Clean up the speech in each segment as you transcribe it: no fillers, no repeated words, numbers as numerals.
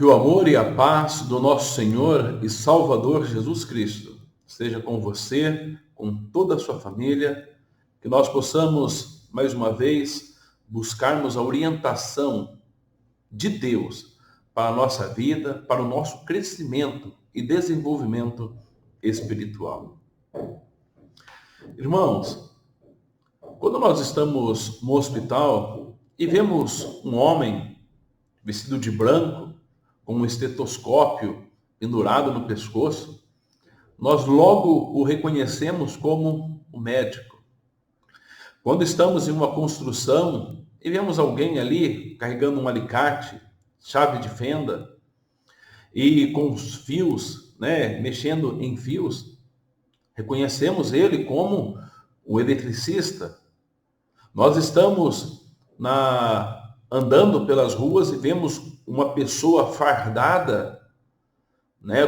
Que o amor e a paz do nosso Senhor e Salvador Jesus Cristo esteja com você, com toda a sua família, que nós possamos, mais uma vez, buscarmos a orientação de Deus para a nossa vida, para o nosso crescimento e desenvolvimento espiritual. Irmãos, quando nós estamos no hospital e vemos um homem vestido de branco, com um estetoscópio pendurado no pescoço, nós logo o reconhecemos como o médico. Quando estamos em uma construção e vemos alguém ali carregando um alicate, chave de fenda e com os fios, mexendo em fios, reconhecemos ele como o eletricista. Nós estamos andando pelas ruas e vemos uma pessoa fardada,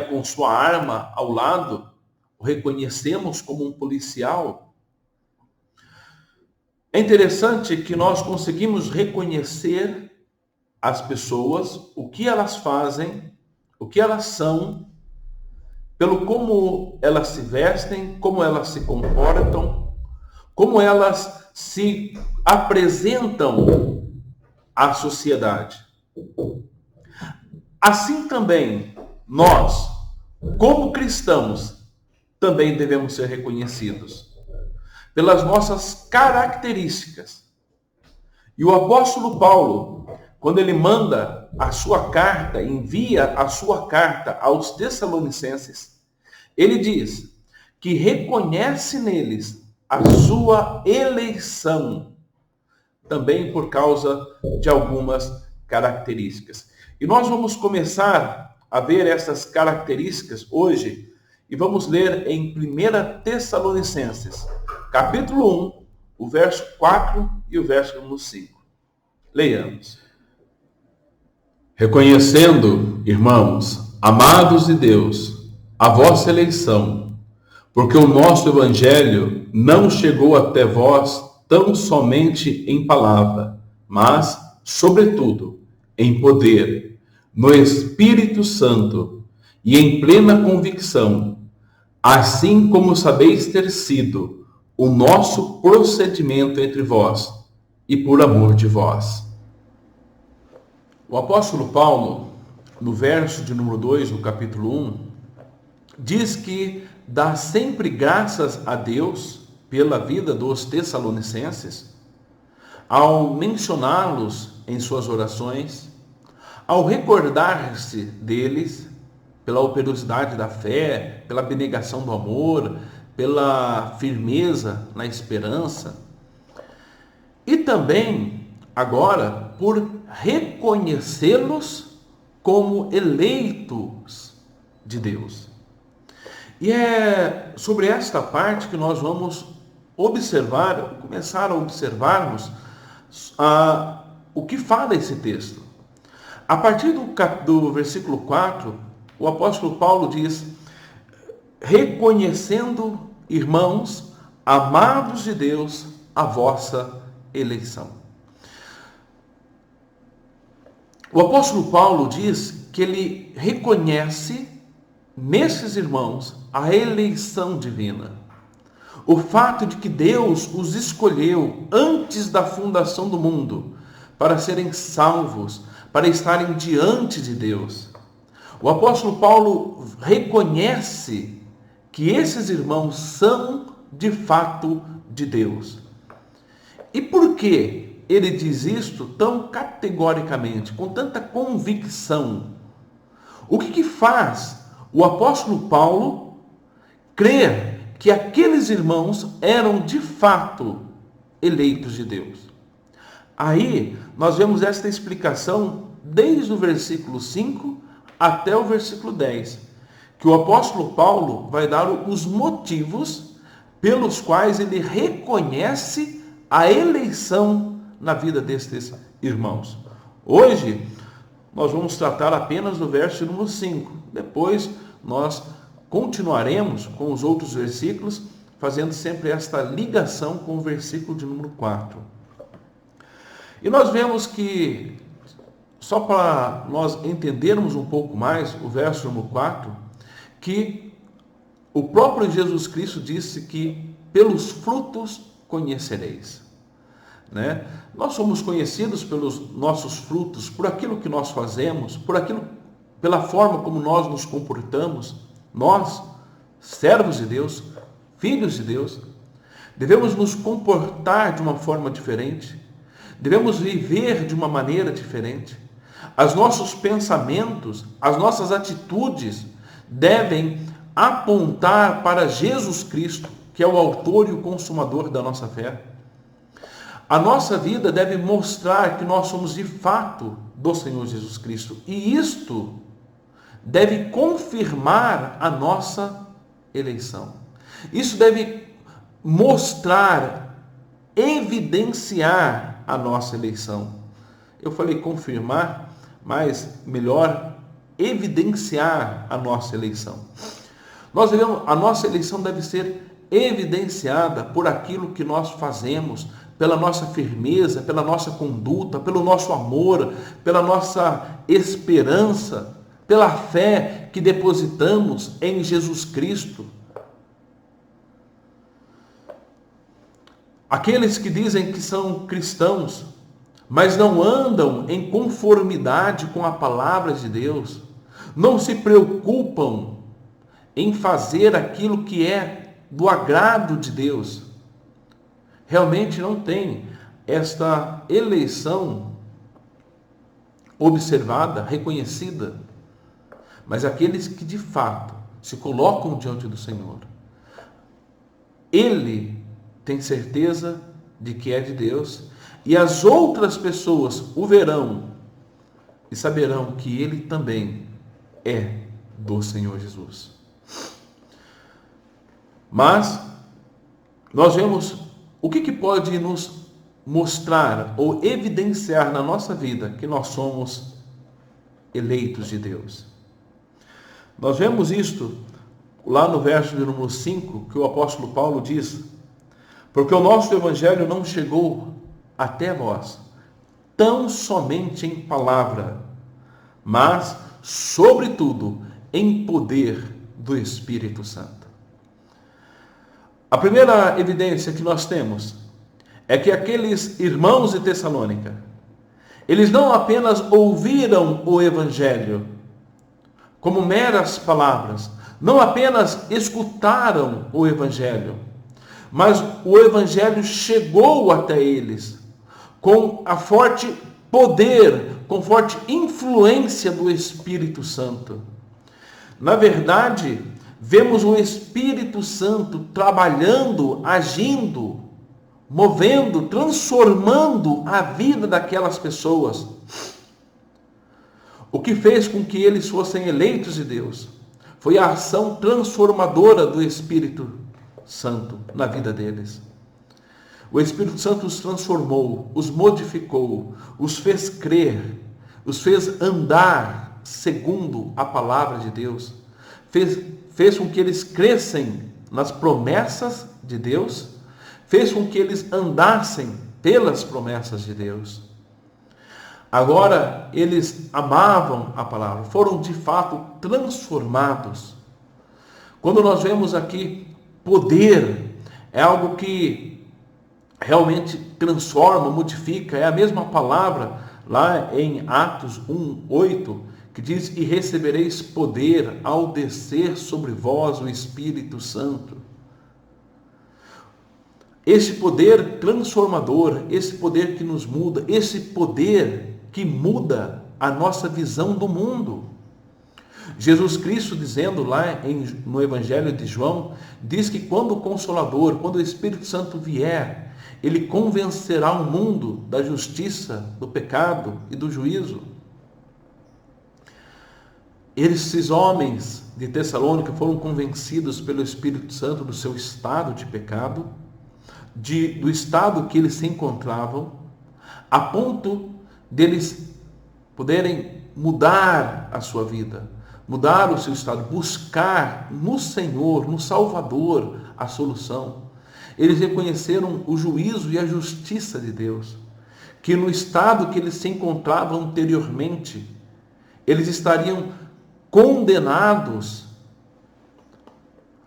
com sua arma ao lado, o reconhecemos como um policial. É interessante que nós conseguimos reconhecer as pessoas, o que elas fazem, o que elas são, pelo como elas se vestem, como elas se comportam, como elas se apresentam à sociedade. Assim também, nós, como cristãos, também devemos ser reconhecidos pelas nossas características. E o apóstolo Paulo, quando ele manda a sua carta, envia a sua carta aos Tessalonicenses, ele diz que reconhece neles a sua eleição, também por causa de algumas características. E nós vamos começar a ver essas características hoje e vamos ler em 1 Tessalonicenses, capítulo 1, o verso 4 e o verso 5. Leiamos. Reconhecendo, irmãos, amados de Deus, a vossa eleição, porque o nosso evangelho não chegou até vós tão somente em palavra, mas, sobretudo, em poder, no Espírito Santo e em plena convicção, assim como sabeis ter sido o nosso procedimento entre vós e por amor de vós. O apóstolo Paulo, no verso de número 2, no capítulo 1, diz que dá sempre graças a Deus pela vida dos Tessalonicenses, ao mencioná-los em suas orações, ao recordar-se deles pela operosidade da fé, pela abnegação do amor, pela firmeza na esperança, e também, agora, por reconhecê-los como eleitos de Deus. E é sobre esta parte que nós vamos começar a observarmos o que fala esse texto. A partir do versículo 4, o apóstolo Paulo diz: reconhecendo, irmãos, amados de Deus, a vossa eleição. O apóstolo Paulo diz que ele reconhece nesses irmãos a eleição divina. O fato de que Deus os escolheu antes da fundação do mundo para serem salvos, para estarem diante de Deus. O apóstolo Paulo reconhece que esses irmãos são de fato de Deus. E por que ele diz isto tão categoricamente, com tanta convicção? O que faz o apóstolo Paulo crer que aqueles irmãos eram de fato eleitos de Deus? Aí nós vemos esta explicação desde o versículo 5 até o versículo 10, que o apóstolo Paulo vai dar os motivos pelos quais ele reconhece a eleição na vida destes irmãos. Hoje nós vamos tratar apenas do verso número 5. Depois nós continuaremos com os outros versículos, fazendo sempre esta ligação com o versículo de número 4. E nós vemos que só para nós entendermos um pouco mais o verso número 4, que o próprio Jesus Cristo disse que pelos frutos conhecereis. Né? Nós somos conhecidos pelos nossos frutos, por aquilo que nós fazemos, pela forma como nós nos comportamos. Nós, servos de Deus, filhos de Deus, devemos nos comportar de uma forma diferente, devemos viver de uma maneira diferente. Os nossos pensamentos, as nossas atitudes devem apontar para Jesus Cristo, que é o autor e o consumador da nossa fé. A nossa vida deve mostrar que nós somos de fato do Senhor Jesus Cristo. E isto deve confirmar a nossa eleição. Isso deve mostrar, evidenciar a nossa eleição. Eu falei confirmar, mas melhor evidenciar a nossa eleição. A nossa eleição deve ser evidenciada por aquilo que nós fazemos, pela nossa firmeza, pela nossa conduta, pelo nosso amor, pela nossa esperança, pela fé que depositamos em Jesus Cristo. Aqueles que dizem que são cristãos, mas não andam em conformidade com a palavra de Deus, não se preocupam em fazer aquilo que é do agrado de Deus, realmente não tem esta eleição observada, reconhecida. Mas aqueles que de fato se colocam diante do Senhor, Ele tem certeza de que é de Deus, e as outras pessoas o verão e saberão que Ele também é do Senhor Jesus. Mas nós vemos o que pode nos mostrar ou evidenciar na nossa vida que nós somos eleitos de Deus. Nós vemos isto lá no verso de número 5, que o apóstolo Paulo diz: porque o nosso evangelho não chegou até vós, tão somente em palavra, mas, sobretudo, em poder do Espírito Santo. A primeira evidência que nós temos é que aqueles irmãos de Tessalônica, eles não apenas ouviram o evangelho como meras palavras, não apenas escutaram o evangelho, mas o evangelho chegou até eles com a forte poder, com forte influência do Espírito Santo. Na verdade, vemos o Espírito Santo trabalhando, agindo, movendo, transformando a vida daquelas pessoas. O que fez com que eles fossem eleitos de Deus foi a ação transformadora do Espírito Santo na vida deles. O Espírito Santo os transformou, os modificou, os fez crer, os fez andar segundo a palavra de Deus, fez com que eles crescem nas promessas de Deus, fez com que eles andassem pelas promessas de Deus. Agora eles amavam a palavra, foram de fato transformados. Quando nós vemos aqui poder, é algo que realmente transforma, modifica, é a mesma palavra lá em Atos 1:8, que diz: e recebereis poder ao descer sobre vós o Espírito Santo. Esse poder transformador, esse poder que nos muda, esse poder que muda a nossa visão do mundo. Jesus Cristo, dizendo lá no Evangelho de João, diz que quando o Consolador, quando o Espírito Santo vier, ele convencerá o mundo da justiça, do pecado e do juízo. Esses homens de Tessalônica foram convencidos pelo Espírito Santo do seu estado de pecado, do estado que eles se encontravam, a ponto deles poderem mudar a sua vida, mudar o seu estado, buscar no Senhor, no Salvador, a solução. Eles reconheceram o juízo e a justiça de Deus, que no estado que eles se encontravam anteriormente, eles estariam condenados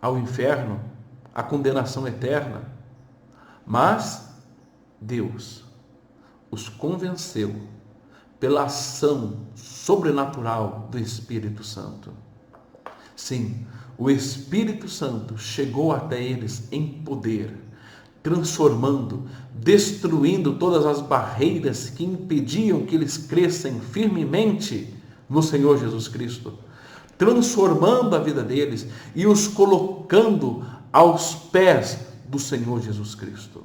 ao inferno, à condenação eterna. Mas Deus os convenceu pela ação sobrenatural do Espírito Santo. Sim, o Espírito Santo chegou até eles em poder, transformando, destruindo todas as barreiras que impediam que eles crescem firmemente no Senhor Jesus Cristo, transformando a vida deles e os colocando aos pés do Senhor Jesus Cristo.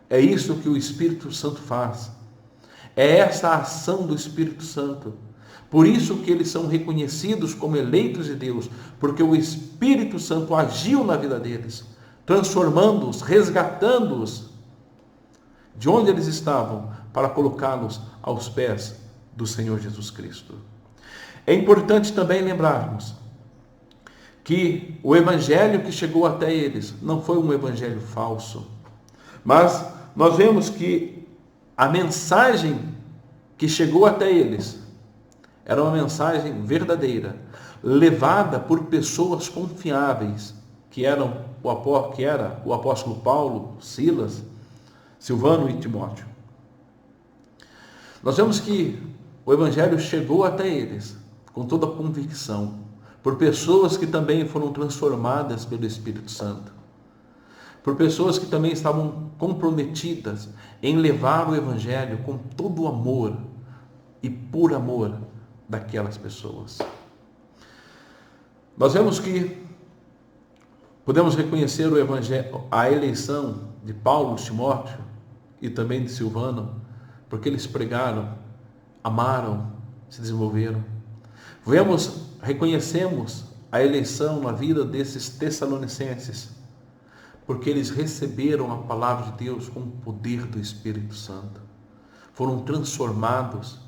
É isso que o Espírito Santo faz. É essa a ação do Espírito Santo. Por isso que eles são reconhecidos como eleitos de Deus, porque o Espírito Santo agiu na vida deles, transformando-os, resgatando-os de onde eles estavam, para colocá-los aos pés do Senhor Jesus Cristo. É importante também lembrarmos que o evangelho que chegou até eles não foi um evangelho falso, mas nós vemos que a mensagem que chegou até eles era uma mensagem verdadeira, levada por pessoas confiáveis, que era o apóstolo Paulo, Silas, Silvano e Timóteo. Nós vemos que o evangelho chegou até eles com toda a convicção, por pessoas que também foram transformadas pelo Espírito Santo, por pessoas que também estavam comprometidas em levar o evangelho com todo o amor e por amor daquelas pessoas. Nós vemos que podemos reconhecer o evangelho, a eleição de Paulo, Timóteo e também de Silvano, porque eles pregaram, amaram, se desenvolveram. Reconhecemos a eleição na vida desses tessalonicenses, porque eles receberam a palavra de Deus com o poder do Espírito Santo. Foram transformados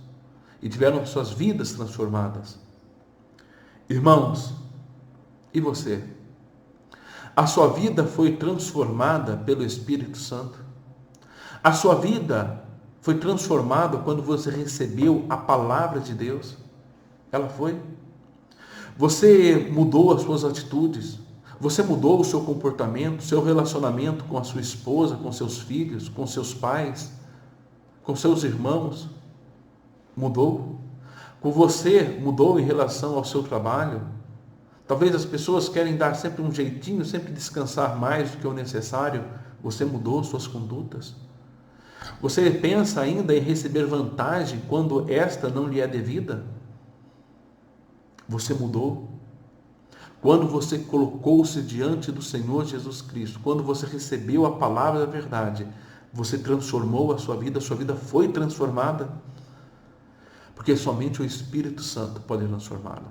e tiveram suas vidas transformadas. Irmãos, e você? A sua vida foi transformada pelo Espírito Santo? A sua vida foi transformada quando você recebeu a palavra de Deus? Ela foi? Você mudou as suas atitudes? Você mudou o seu comportamento, seu relacionamento com a sua esposa, com seus filhos, com seus pais, com seus irmãos? Mudou? Com você mudou em relação ao seu trabalho? Talvez as pessoas querem dar sempre um jeitinho, sempre descansar mais do que o necessário. Você mudou suas condutas? Você pensa ainda em receber vantagem quando esta não lhe é devida? Você mudou? Quando você colocou-se diante do Senhor Jesus Cristo, quando você recebeu a palavra da verdade, você transformou a sua vida foi transformada? Porque somente o Espírito Santo pode transformá-la.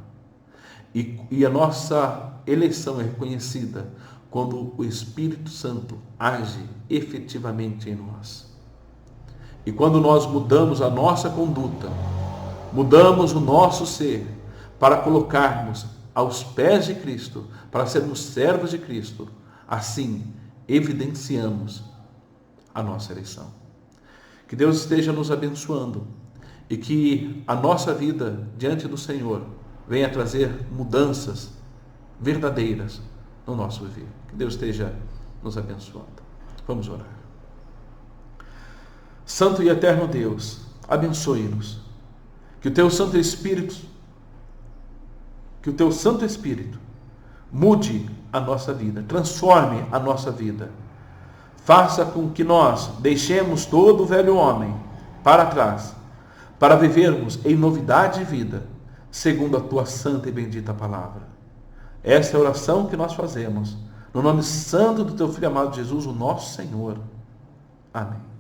E a nossa eleição é reconhecida quando o Espírito Santo age efetivamente em nós. E quando nós mudamos a nossa conduta, mudamos o nosso ser para colocarmos aos pés de Cristo, para sermos servos de Cristo, assim evidenciamos a nossa eleição. Que Deus esteja nos abençoando e que a nossa vida diante do Senhor venha trazer mudanças verdadeiras no nosso viver. Que Deus esteja nos abençoando. Vamos orar. Santo e eterno Deus, abençoe-nos. Que o Teu Santo Espírito mude a nossa vida, transforme a nossa vida. Faça com que nós deixemos todo o velho homem para trás, para vivermos em novidade de vida, segundo a Tua santa e bendita palavra. Essa é a oração que nós fazemos, no nome santo do Teu Filho amado Jesus, o nosso Senhor. Amém.